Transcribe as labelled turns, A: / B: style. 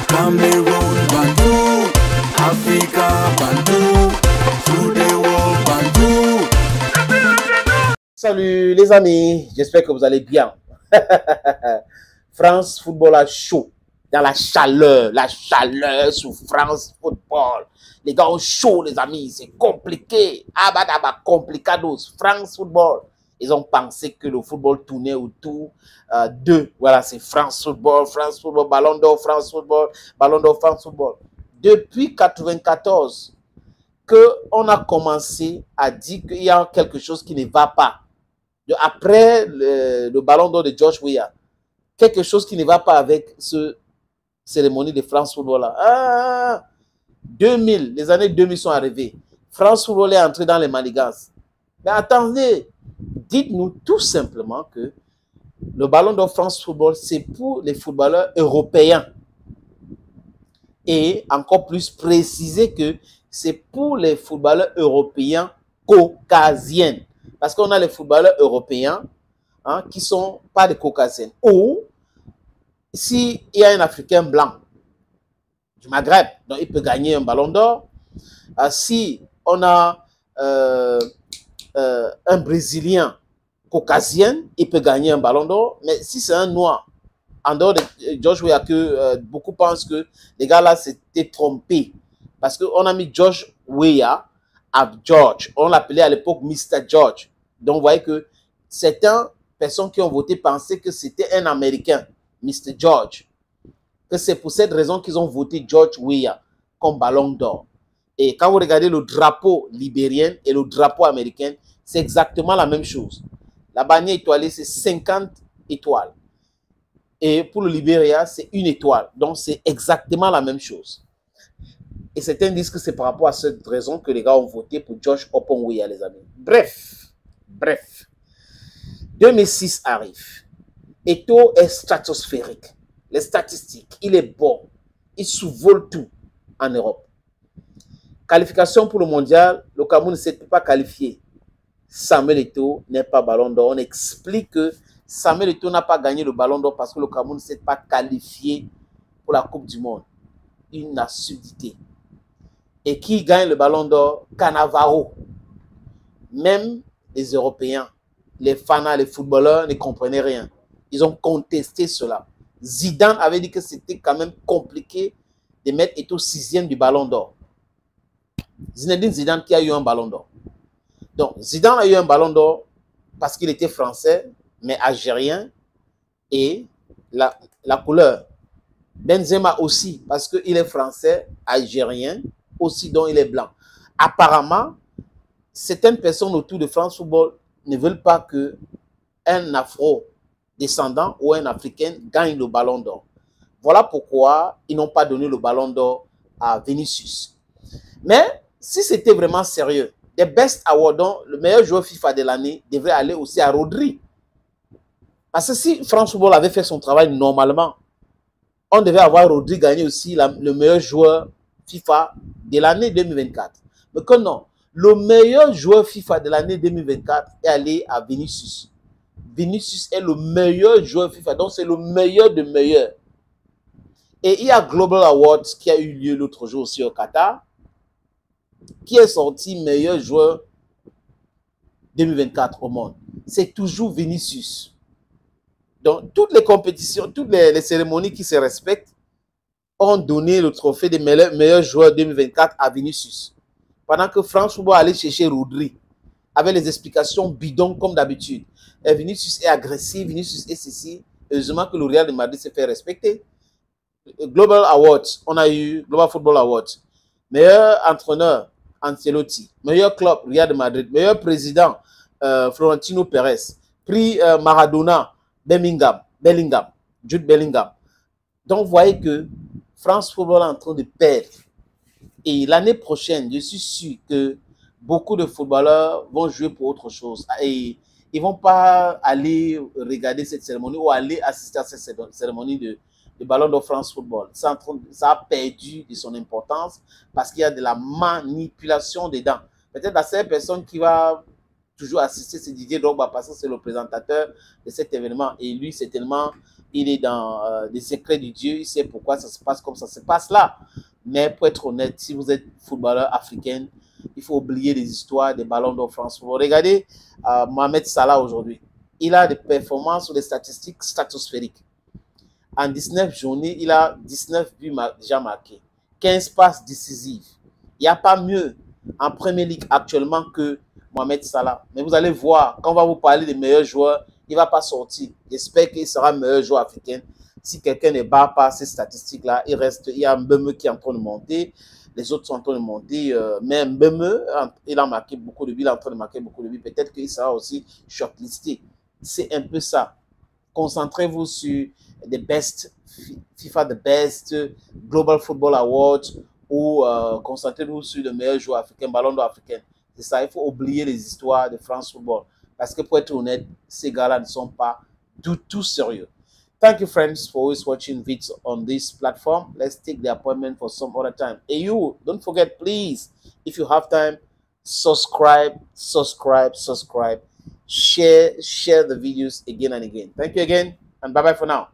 A: Cameroun, Bandou, Africa, Bandou, through the world, Bandou.
B: Salut les amis, j'espère que vous allez bien. France Football a chaud, dans la chaleur sous France Football. Les gars ont chaud les amis, c'est compliqué. Abadaba complicados, France Football. Ils ont pensé que le football tournait autour d'eux. Voilà, c'est France Football, Ballon d'Or, France Football, Ballon d'Or, France Football. Depuis 1994, qu'on a commencé à dire qu'il y a quelque chose qui ne va pas. Après le Ballon d'Or de George Weah, quelque chose qui ne va pas avec ce cérémonie de France Football là. 2000, les années 2000 sont arrivées. France Football est entré dans les manigances. Mais attendez, dites-nous tout simplement que le Ballon d'Or France Football, c'est pour les footballeurs européens. Et encore plus préciser que c'est pour les footballeurs européens caucasiens. Parce qu'on a les footballeurs européens qui ne sont pas des caucasiens. Ou s'il y a un Africain blanc du Maghreb, donc il peut gagner un Ballon d'Or. Si on a un Brésilien caucasien, il peut gagner un Ballon d'Or. Mais si c'est un noir, en dehors de George Weah, que beaucoup pensent que les gars là s'étaient trompés. Parce qu'on a mis George Weah à George. On l'appelait à l'époque Mr. George. Donc vous voyez que certaines personnes qui ont voté pensaient que c'était un Américain, Mr. George. Que c'est pour cette raison qu'ils ont voté George Weah comme Ballon d'Or. Et quand vous regardez le drapeau libérien et le drapeau américain, c'est exactement la même chose. La bannière étoilée, c'est 50 étoiles. Et pour le Libéria, c'est 1 étoile. Donc, c'est exactement la même chose. Et certains disent que c'est par rapport à cette raison que les gars ont voté pour George Oppong Weah, les amis. Bref. 2006 arrive. Eto'o est stratosphérique. Les statistiques, il est bon. Il survole tout en Europe. Qualification pour le mondial, le Cameroun ne s'est pas qualifié. Samuel Eto'o n'est pas Ballon d'Or. On explique que Samuel Eto'o n'a pas gagné le Ballon d'Or parce que le Cameroun ne s'est pas qualifié pour la Coupe du Monde. Une absurdité. Et qui gagne le Ballon d'Or? Cannavaro. Même les Européens, les fans, les footballeurs ne comprenaient rien. Ils ont contesté cela. Zidane avait dit que c'était quand même compliqué de mettre Eto'o 6e du Ballon d'Or. Zinedine Zidane qui a eu un Ballon d'Or. Donc, Zidane a eu un Ballon d'Or parce qu'il était français, mais algérien, et la couleur. Benzema aussi, parce qu'il est français, algérien, aussi dont il est blanc. Apparemment, certaines personnes autour de France Football ne veulent pas qu'un afro-descendant ou un africain gagne le Ballon d'Or. Voilà pourquoi ils n'ont pas donné le Ballon d'Or à Vinicius. Mais si c'était vraiment sérieux, les Best Awards, dont le meilleur joueur FIFA de l'année devrait aller aussi à Rodri. Parce que si France Football avait fait son travail normalement, on devait avoir Rodri gagner aussi le meilleur joueur FIFA de l'année 2024. Mais que non, le meilleur joueur FIFA de l'année 2024 est allé à Vinicius. Vinicius est le meilleur joueur FIFA, donc c'est le meilleur de meilleurs. Et il y a Global Awards qui a eu lieu l'autre jour aussi au Qatar, qui est sorti meilleur joueur 2024 au monde. C'est toujours Vinicius. Donc, toutes les compétitions, toutes les cérémonies qui se respectent ont donné le trophée des meilleurs joueurs 2024 à Vinicius. Pendant que France Football allait chercher Rodri, avec les explications bidons comme d'habitude. Vinicius est agressif, Vinicius est ceci. Heureusement que le Real de Madrid s'est fait respecter. Global Awards, on a eu Global Football Awards. Meilleur entraîneur, Ancelotti. Meilleur club, Real de Madrid. Meilleur président, Florentino Pérez. Prix Maradona, Bellingham, Jude Bellingham. Donc, vous voyez que France Football est en train de perdre. Et l'année prochaine, je suis sûr que beaucoup de footballeurs vont jouer pour autre chose. Et ils ne vont pas aller regarder cette cérémonie ou aller assister à cette cérémonie de Ballon d'Or France Football. Ça a perdu de son importance parce qu'il y a de la manipulation dedans. Peut-être la seule personne qui va toujours assister, c'est Didier Drogba parce que c'est le présentateur de cet événement. Et lui, c'est tellement il est dans les secrets du Dieu, il sait pourquoi ça se passe comme ça se passe là. Mais pour être honnête, si vous êtes footballeur africain, il faut oublier les histoires des ballons d'or France. Regardez Mohamed Salah aujourd'hui. Il a des performances ou des statistiques stratosphériques. En 19 journées, il a 19 buts déjà marqués, 15 passes décisives. Il n'y a pas mieux en Premier League actuellement que Mohamed Salah. Mais vous allez voir, quand on va vous parler des meilleurs joueurs, il ne va pas sortir. J'espère qu'il sera meilleur joueur africain. Si quelqu'un ne bat pas ces statistiques-là, il y a Mbeumo qui est en train de monter. Les autres sont en train de monter. Mais Mbeumo, il a marqué beaucoup de buts. Il est en train de marquer beaucoup de buts. Peut-être qu'il sera aussi shortlisté. C'est un peu ça. Concentrez-vous sur the best FIFA, the best Global Football Awards ou concentrez-vous sur le meilleur joueur africain, ballon d'or africain. C'est ça, il faut oublier les histoires de France Football. Parce que pour être honnête, ces gars-là ne sont pas du tout sérieux. Thank you, friends, for always watching videos on this platform. Let's take the appointment for some other time. And you, don't forget, please, if you have time, subscribe. Share the videos again and again. Thank you again, and bye-bye for now.